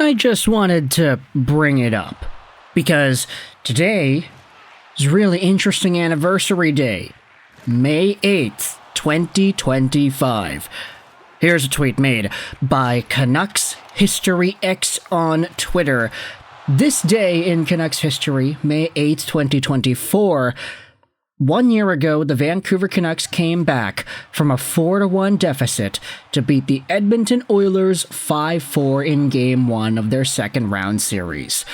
I just wanted to bring it up because today is a really interesting anniversary day, May 8th, 2025. Here's a tweet made by Canucks History X on Twitter. This day in Canucks history, May 8th, 2024, 1 year ago, the Vancouver Canucks came back from a 4-1 deficit to beat the Edmonton Oilers 5-4 in Game 1 of their second-round series.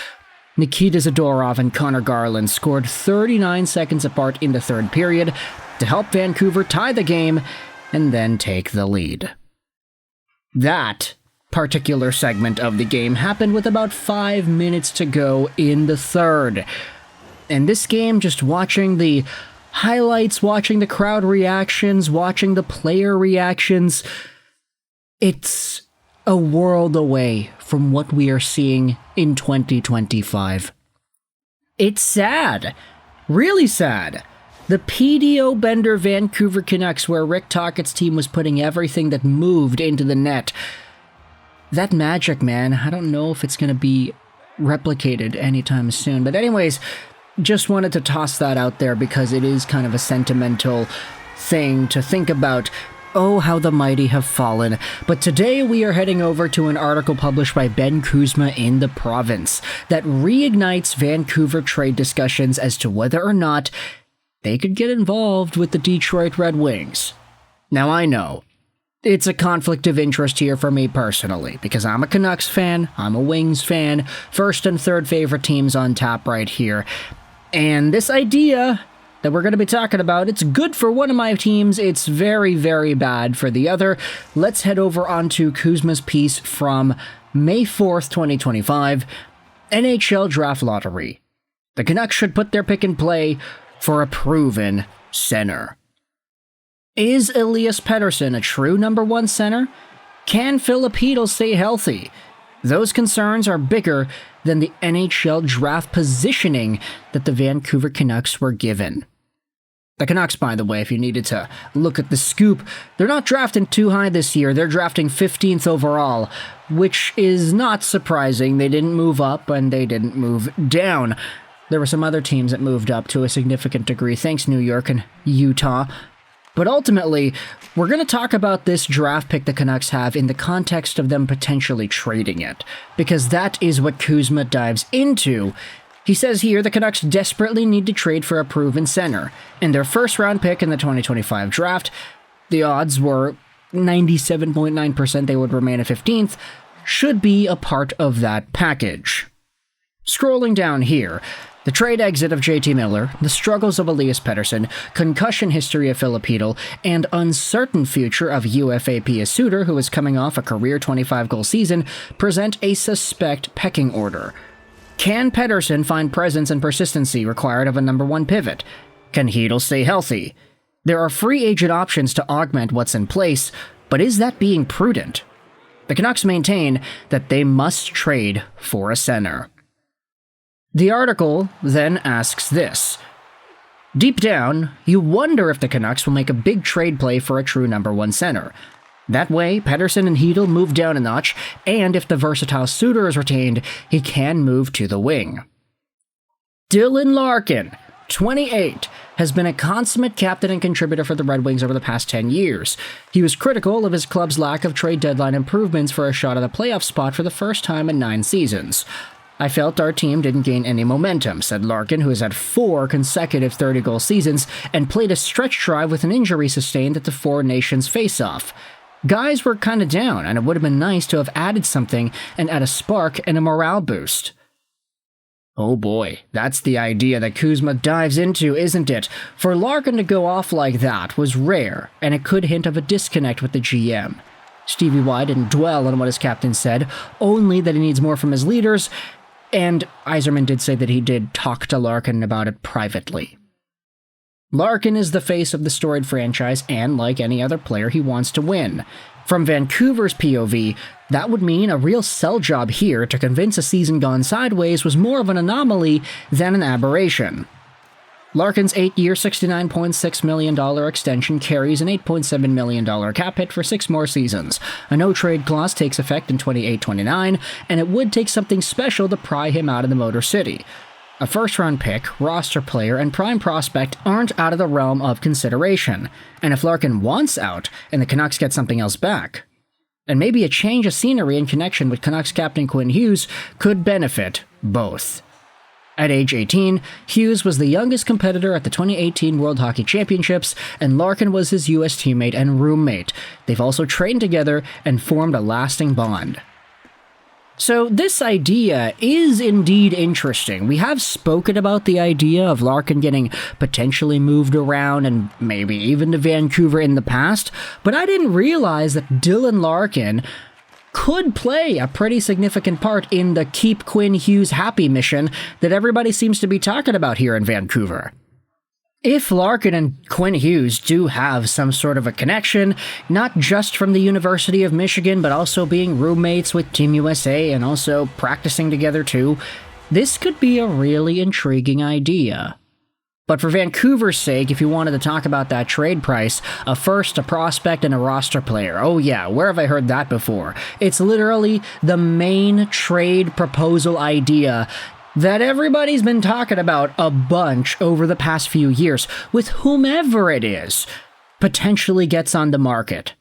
Nikita Zadorov and Connor Garland scored 39 seconds apart in the third period to help Vancouver tie the game and then take the lead. That particular segment of the game happened with about 5 minutes to go in the third. And this game, just watching the highlights, watching the crowd reactions, watching the player reactions, it's a world away from what we are seeing in 2025. It's sad. Really sad. The PDO Bender Vancouver Canucks, where Rick Tocchet's team was putting everything that moved into the net. That magic, man, I don't know if it's going to be replicated anytime soon. But anyways, just wanted to toss that out there because it is kind of a sentimental thing to think about. Oh, how the mighty have fallen. But today we are heading over to an article published by Ben Kuzma in The Province that reignites Vancouver trade discussions as to whether or not they could get involved with the Detroit Red Wings. Now I know, it's a conflict of interest here for me personally, because I'm a Canucks fan, I'm a Wings fan, first and third favorite teams on tap right here. And this idea that we're going to be talking about, it's good for one of my teams, it's very, very bad for the other. Let's head over onto Kuzma's piece from May 4th, 2025, NHL Draft Lottery. The Canucks should put their pick in play for a proven center. Is Elias Pettersson a true number one center? Can Filipino stay healthy? Those concerns are bigger than the NHL draft positioning that the Vancouver Canucks were given. The Canucks, by the way, if you needed to look at the scoop, they're not drafting too high this year. They're drafting 15th overall, which is not surprising. They didn't move up and they didn't move down. There were some other teams that moved up to a significant degree, thanks New York and Utah. But ultimately, we're going to talk about this draft pick the Canucks have in the context of them potentially trading it, because that is what Kuzma dives into. He says here the Canucks desperately need to trade for a proven center. In their first-round pick in the 2025 draft, the odds were 97.9% they would remain at 15th, should be a part of that package. Scrolling down here, the trade exit of JT Miller, the struggles of Elias Pettersson, concussion history of Filipino, and uncertain future of UFA Pia Suter, who is coming off a career 25-goal season, present a suspect pecking order. Can Pettersson find presence and persistency required of a number one pivot? Can Hedl stay healthy? There are free agent options to augment what's in place, but is that being prudent? The Canucks maintain that they must trade for a center. The article then asks this. Deep down, you wonder if the Canucks will make a big trade play for a true number one center. That way, Pettersson and Hedl move down a notch, and if the versatile Suter is retained, he can move to the wing. Dylan Larkin, 28, has been a consummate captain and contributor for the Red Wings over the past 10 years. He was critical of his club's lack of trade deadline improvements for a shot at a playoff spot for the first time in 9 seasons. I felt our team didn't gain any momentum, said Larkin, who has had 4 consecutive 30-goal seasons and played a stretch drive with an injury sustained at the Four Nations face-off. Guys were kind of down, and it would have been nice to have added something and add a spark and a morale boost. Oh boy, that's the idea that Kuzma dives into, isn't it? For Larkin to go off like that was rare, and it could hint of a disconnect with the GM. Stevie Y didn't dwell on what his captain said, only that he needs more from his leaders, and Yzerman did say that he did talk to Larkin about it privately. Larkin is the face of the storied franchise, and like any other player, he wants to win. From Vancouver's POV, that would mean a real sell job here to convince a season gone sideways was more of an anomaly than an aberration. Larkin's 8-year, $69.6 million extension carries an $8.7 million cap hit for 6 more seasons. A no-trade clause takes effect in 28-29, and it would take something special to pry him out of the Motor City. A first-round pick, roster player, and prime prospect aren't out of the realm of consideration, and if Larkin wants out, and the Canucks get something else back, and maybe a change of scenery in connection with Canucks captain Quinn Hughes could benefit both. At age 18, Hughes was the youngest competitor at the 2018 World Hockey Championships, and Larkin was his U.S. teammate and roommate. They've also trained together and formed a lasting bond. So this idea is indeed interesting. We have spoken about the idea of Larkin getting potentially moved around and maybe even to Vancouver in the past, but I didn't realize that Dylan Larkin could play a pretty significant part in the Keep Quinn Hughes Happy mission that everybody seems to be talking about here in Vancouver. If Larkin and Quinn Hughes do have some sort of a connection, not just from the University of Michigan, but also being roommates with Team USA and also practicing together too, this could be a really intriguing idea. But for Vancouver's sake, if you wanted to talk about that trade price, a first, a prospect, and a roster player. Oh yeah, where have I heard that before? It's literally the main trade proposal idea that everybody's been talking about a bunch over the past few years, with whomever it is potentially gets on the market.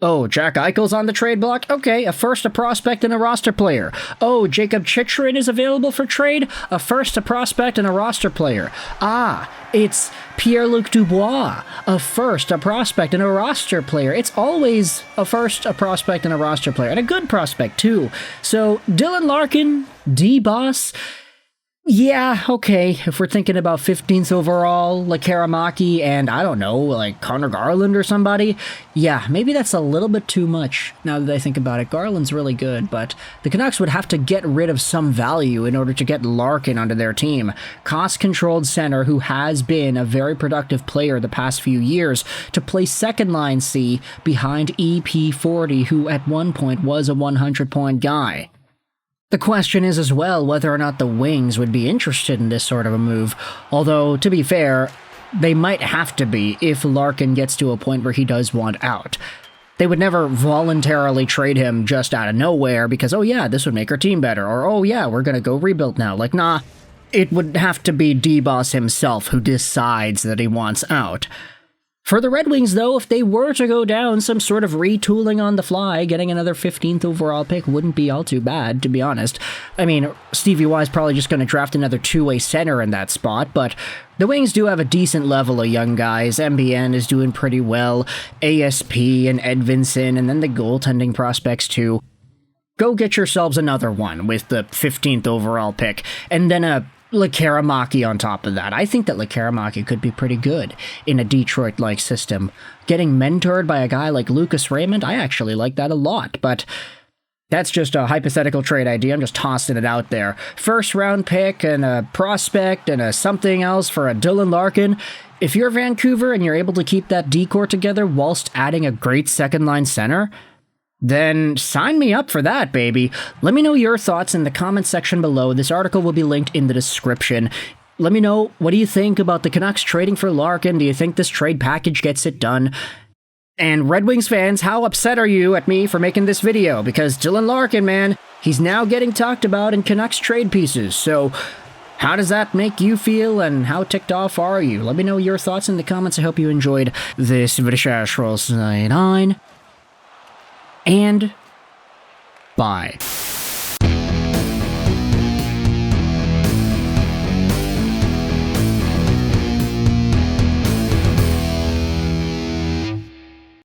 Oh, Jack Eichel's on the trade block? Okay, a first, a prospect, and a roster player. Oh, Jacob Chychrun is available for trade? A first, a prospect, and a roster player. Ah, it's Pierre-Luc Dubois. A first, a prospect, and a roster player. It's always a first, a prospect, and a roster player. And a good prospect, too. So, Dylan Larkin, D-Boss. Yeah, okay, if we're thinking about 15th overall, Lekaramaki, and I don't know, like Connor Garland or somebody, yeah, maybe that's a little bit too much now that I think about it. Garland's really good, but the Canucks would have to get rid of some value in order to get Larkin onto their team. Cost-controlled center who has been a very productive player the past few years to play second-line C behind EP40, who at one point was a 100-point guy. The question is as well whether or not the Wings would be interested in this sort of a move, although, to be fair, they might have to be if Larkin gets to a point where he does want out. They would never voluntarily trade him just out of nowhere because, oh yeah, this would make our team better, or oh yeah, we're gonna go rebuild now. Like, nah, it would have to be D-Boss himself who decides that he wants out. For the Red Wings, though, if they were to go down some sort of retooling on the fly, getting another 15th overall pick wouldn't be all too bad, to be honest. I mean, Stevie Y's probably just going to draft another two-way center in that spot, but the Wings do have a decent level of young guys. MBN is doing pretty well, ASP and Edvinson, and then the goaltending prospects, too. Go get yourselves another one with the 15th overall pick, and then a Lekaramaki on top of that. I think that Lekaramaki could be pretty good in a Detroit-like system. Getting mentored by a guy like Lucas Raymond, I actually like that a lot, but that's just a hypothetical trade idea. I'm just tossing it out there. First round pick and a prospect and a something else for a Dylan Larkin. If you're Vancouver and you're able to keep that decor together whilst adding a great second-line center, then sign me up for that, baby. Let me know your thoughts in the comments section below. This article will be linked in the description. Let me know, what do you think about the Canucks trading for Larkin? Do you think this trade package gets it done? And Red Wings fans, how upset are you at me for making this video? Because Dylan Larkin, man, he's now getting talked about in Canucks trade pieces. So how does that make you feel, and how ticked off are you? Let me know your thoughts in the comments. I hope you enjoyed this video. And bye.